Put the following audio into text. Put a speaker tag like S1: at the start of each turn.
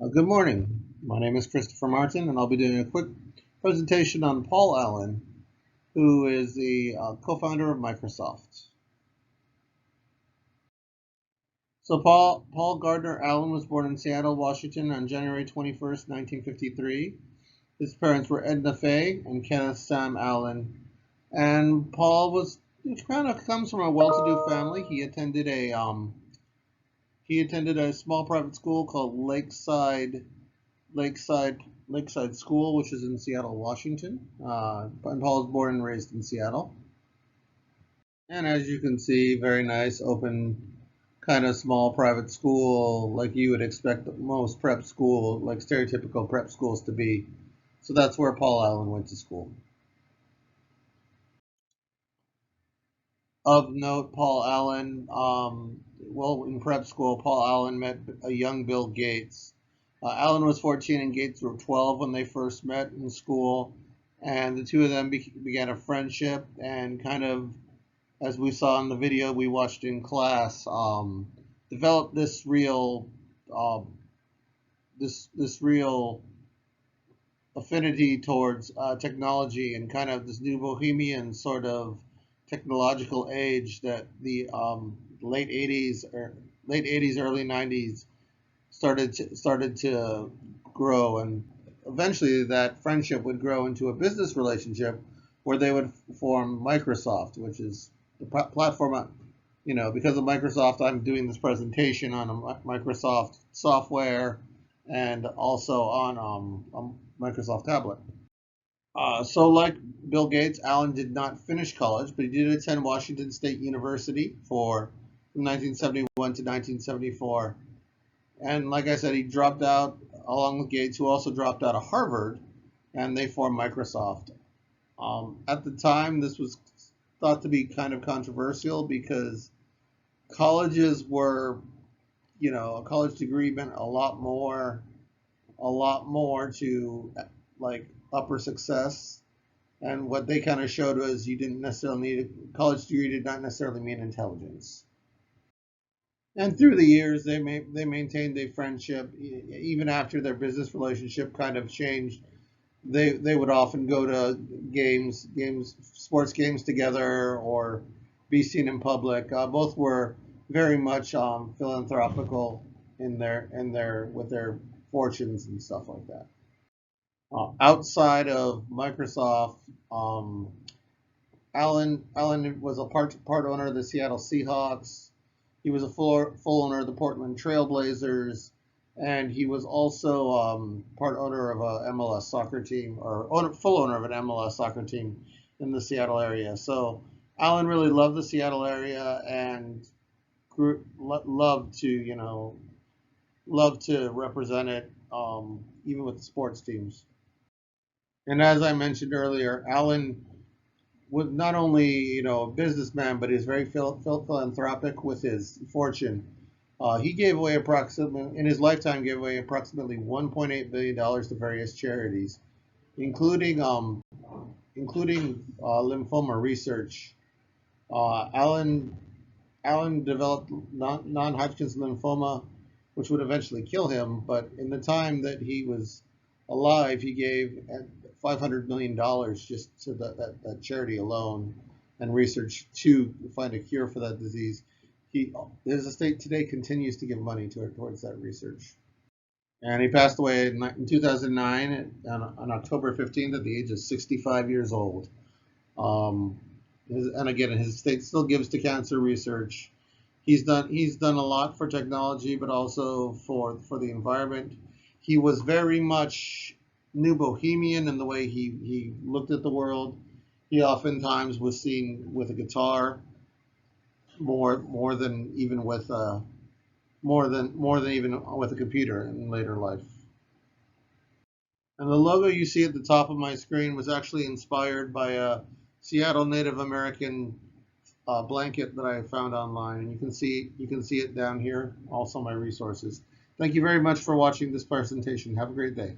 S1: Good morning. My name is Christopher Martin, and I'll be doing a quick presentation on Paul Allen, who is the co-founder of Microsoft. So Paul Gardner Allen was born in Seattle, Washington on January 21st, 1953. His parents were Edna Fay and Kenneth Sam Allen. And Paul kind of comes from a well-to-do family. He attended a small private school called Lakeside School, which is in Seattle, Washington. And Paul was born and raised in Seattle. And as you can see, very nice, open, kind of small private school, like you would expect most prep school, like stereotypical prep schools to be. So that's where Paul Allen went to school. Of note, Paul Allen, in prep school, Paul Allen met a young Bill Gates. Allen was 14 and Gates were 12 when they first met in school, and the two of them began a friendship and kind of, as we saw in the video we watched in class, developed um, this real affinity towards technology and kind of this new bohemian sort of technological age that the late 80s, early 90s started to grow, and eventually that friendship would grow into a business relationship where they would form Microsoft, which is the platform. Because of Microsoft, I'm doing this presentation on a Microsoft software and also on a Microsoft tablet. So like Bill Gates, Allen did not finish college, but he did attend Washington State University from 1971 to 1974. And like I said, he dropped out along with Gates, who also dropped out of Harvard, and they formed Microsoft. At the time, this was thought to be kind of controversial because colleges were, a college degree meant a lot more to like upper success. And what they kind of showed was you didn't necessarily need a college degree did not necessarily mean intelligence. And through the years, they maintained a friendship even after their business relationship kind of changed. They would often go to sports games together, or be seen in public. Both were very much philanthropical in their with their fortunes and stuff like that. Outside of Microsoft, Allen was a part owner of the Seattle Seahawks. He was a full owner of the Portland Trail Blazers, and he was also part owner of a MLS soccer team, or full owner of an MLS soccer team in the Seattle area. So Allen really loved the Seattle area and loved to represent it, even with the sports teams. And as I mentioned earlier, Allen was not only a businessman, but he's very philanthropic with his fortune. He gave away approximately in his lifetime gave away approximately $1.8 billion to various charities, including lymphoma research. Allen developed non-Hodgkin's lymphoma, which would eventually kill him. But in the time that he was alive, he gave $500 million just to that charity alone and research to find a cure for that disease. His estate today continues to give money towards that research. And he passed away in 2009 on October 15th at the age of 65 years old. And again, his estate still gives to cancer research. He's done a lot for technology, but also for the environment. He was very much new bohemian in the way he looked at the world. He oftentimes was seen with a guitar more than even with a computer in later life. And the logo you see at the top of my screen was actually inspired by a Seattle Native American blanket that I found online, and you can see it down here. Also, my resources. Thank you very much for watching this presentation. Have a great day.